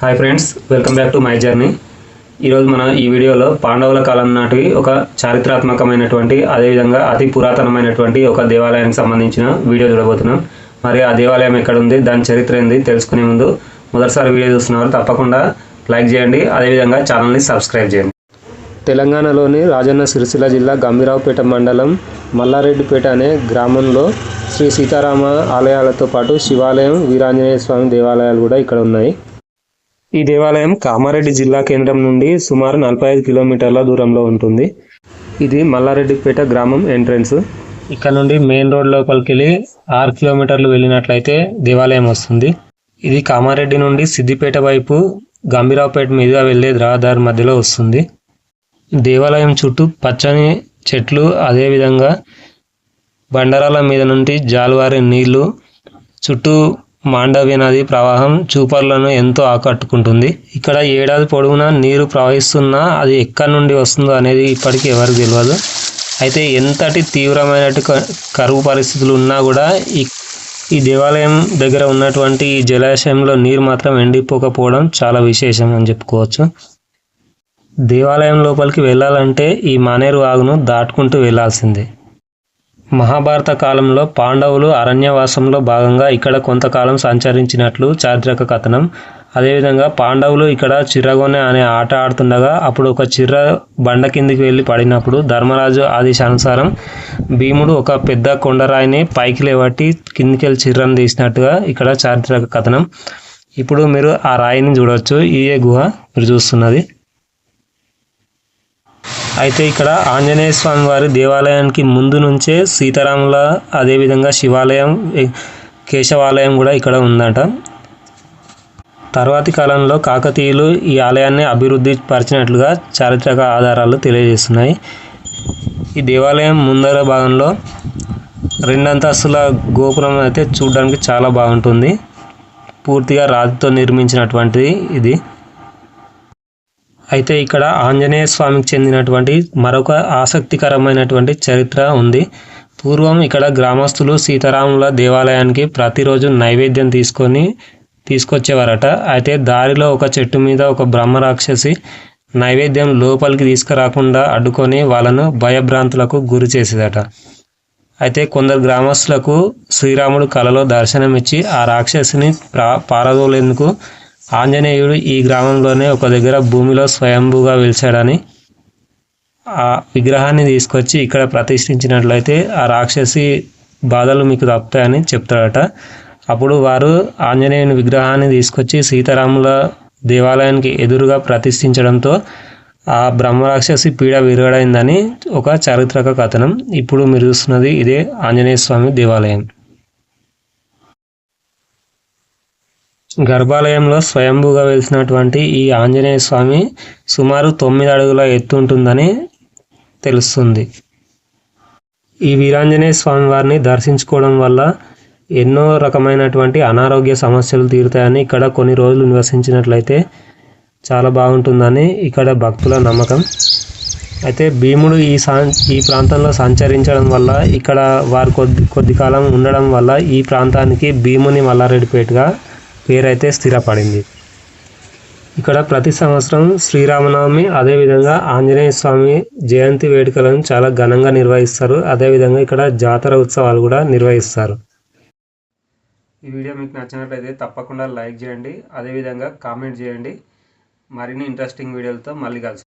Hi friends, welcome back to my journey. ఈరోజు మనం ఈ వీడియోలో పాండవుల కాలం నాటి ఒక చారిత్రాత్మకమైనటువంటి అదేవిధంగా అతి పురాతనమైనటువంటి ఒక దేవాలయానికి సంబంధించిన వీడియో చూడబోతున్నాం. మరి ఆ దేవాలయం ఎక్కడ ఉంది, దాని చరిత్ర ఏంది తెలుసుకునే ముందు మొదటిసారి వీడియో చూస్తున్నవారు తప్పకుండా లైక్ చేయండి, అదేవిధంగా ఛానల్ని సబ్స్క్రైబ్ చేయండి. తెలంగాణలోని రాజన్న సిరిసిల్ల జిల్లా గంభీరావుపేట మండలం మల్లారెడ్డిపేట అనే గ్రామంలో శ్రీ సీతారామ ఆలయాలతో పాటు శివాలయం, వీరాంజనేయ స్వామి దేవాలయాలు కూడా ఇక్కడ ఉన్నాయి. ఈ దేవాలయం కామారెడ్డి జిల్లా కేంద్రం నుండి సుమారు 45 కిలోమీటర్ల దూరంలో ఉంటుంది. ఇది మల్లారెడ్డిపేట గ్రామం ఎంట్రన్స్. ఇక్కడ నుండి మెయిన్ రోడ్ లోపలికి వెళ్ళి 6 కిలోమీటర్లు వెళ్ళినట్లయితే దేవాలయం వస్తుంది. ఇది కామారెడ్డి నుండి సిద్దిపేట వైపు గంభీరావుపేట మీదుగా వెళ్ళే రహదారి మధ్యలో వస్తుంది. దేవాలయం చుట్టూ పచ్చని చెట్లు, అదేవిధంగా బండరాల మీద నుండి జాలువారే నీళ్లు, చుట్టూ మాండవ్య నది ప్రవాహం చూపర్లను ఎంతో ఆకట్టుకుంటుంది. ఇక్కడ ఏడాది పొడవునా నీరు ప్రవహిస్తున్నా అది ఎక్కడి నుండి వస్తుందో అనేది ఇప్పటికీ ఎవరికి తెలియదు. అయితే ఎంతటి తీవ్రమైన కరువు పరిస్థితులు ఉన్నా కూడా ఈ దేవాలయం దగ్గర ఉన్నటువంటి ఈ జలాశయంలో నీరు మాత్రం ఎండిపోకపోవడం చాలా విశేషం అని చెప్పుకోవచ్చు. దేవాలయం లోపలికి వెళ్ళాలంటే ఈ మానేరు వాగును దాటుకుంటూ వెళ్లాల్సిందే. మహాభారత కాలంలో పాండవులు అరణ్యవాసంలో భాగంగా ఇక్కడ కొంతకాలం సంచరించినట్లు చారిత్రక కథనం. అదేవిధంగా పాండవులు ఇక్కడ చిర్రగొనె అనే ఆట ఆడుతుండగా అప్పుడు ఒక చిర్ర బండ కిందికి వెళ్ళి పడినప్పుడు ధర్మరాజు ఆదేశానుసారం భీముడు ఒక పెద్ద కొండరాయిని పైకి లేవట్టి కిందికి చిర్రను తీసినట్టుగా ఇక్కడ చారిత్రక కథనం. ఇప్పుడు మీరు ఆ రాయిని చూడవచ్చు. ఇదే గుహ మీరు చూస్తున్నది. అయితే ఇక్కడ ఆంజనేయ స్వామి వారి దేవాలయానికి ముందు నుంచే సీతారాముల, అదేవిధంగా శివాలయం, కేశవాలయం కూడా ఇక్కడ ఉందట. తర్వాతి కాలంలో కాకతీయులు ఈ ఆలయాన్ని అభివృద్ధి పరిచినట్లుగా చారిత్రక ఆధారాలు తెలియజేస్తున్నాయి. ఈ దేవాలయం ముందర భాగంలో 2 అంతస్తుల గోపురం అయితే చూడడానికి చాలా బాగుంటుంది. పూర్తిగా రాతితో నిర్మించినటువంటిది ఇది. అయితే ఇక్కడ ఆంజనేయ స్వామికి చెందినటువంటి మరొక ఆసక్తికరమైనటువంటి చరిత్ర ఉంది. పూర్వం ఇక్కడ గ్రామస్తులు సీతారాముల దేవాలయానికి ప్రతిరోజు నైవేద్యం తీసుకొచ్చేవారట. అయితే దారిలో ఒక చెట్టు మీద ఒక బ్రహ్మరాక్షసి నైవేద్యం లోపలికి తీసుకురాకుండా అడ్డుకొని వాళ్ళను భయభ్రాంతులకు గురి చేసేదట. అయితే కొందరు గ్రామస్తులకు శ్రీరాముడు కలలో దర్శనమిచ్చి ఆ రాక్షసిని పారదోలేందుకు ఆంజనేయుడు ఈ గ్రామంలోనే ఒక దగ్గర భూమిలో స్వయంభూగా వెలిచాడని ఆ విగ్రహాన్ని తీసుకొచ్చి ఇక్కడ ప్రతిష్ఠించినట్లయితే ఆ రాక్షసి బాధలు మీకు తప్పుతాయని చెప్తాడట. అప్పుడు వారు ఆంజనేయుని విగ్రహాన్ని తీసుకొచ్చి సీతారాముల దేవాలయానికి ఎదురుగా ప్రతిష్ఠించడంతో ఆ బ్రహ్మరాక్షసి పీడ విరగడైందని ఒక చారిత్రక కథనం. ఇప్పుడు మీరు చూస్తున్నది ఇదే ఆంజనేయ స్వామి దేవాలయం. గర్భాలయంలో స్వయంభూగా వెలిసినటువంటి ఈ ఆంజనేయ స్వామి సుమారు 9 అడుగుల ఎత్తు ఉంటుందని తెలుస్తుంది. ఈ వీరాంజనేయ స్వామి వారిని దర్శించుకోవడం వల్ల ఎన్నో రకమైనటువంటి అనారోగ్య సమస్యలు తీరుతాయని, ఇక్కడ కొన్ని రోజులు నివసించినట్లయితే చాలా బాగుంటుందని ఇక్కడ భక్తుల నమ్మకం. అయితే భీముడు ఈ ప్రాంతంలో సంచరించడం వల్ల ఇక్కడ వారు కొద్ది కాలం ఉండడం వల్ల ఈ ప్రాంతానికి భీముని మల్లారెడ్డిపేటగా పేరైతే స్థిరపడింది. ఇక్కడ ప్రతి సంవత్సరం శ్రీరామనవమి, అదేవిధంగా ఆంజనేయ స్వామి జయంతి వేడుకలను చాలా ఘనంగా నిర్వహిస్తారు. అదేవిధంగా ఇక్కడ జాతర ఉత్సవాలు కూడా నిర్వహిస్తారు. ఈ వీడియో మీకు నచ్చినట్లయితే తప్పకుండా లైక్ చేయండి, అదేవిధంగా కామెంట్ చేయండి. మరిన్ని ఇంట్రెస్టింగ్ వీడియోలతో మళ్ళీ కలుసుకుందాం.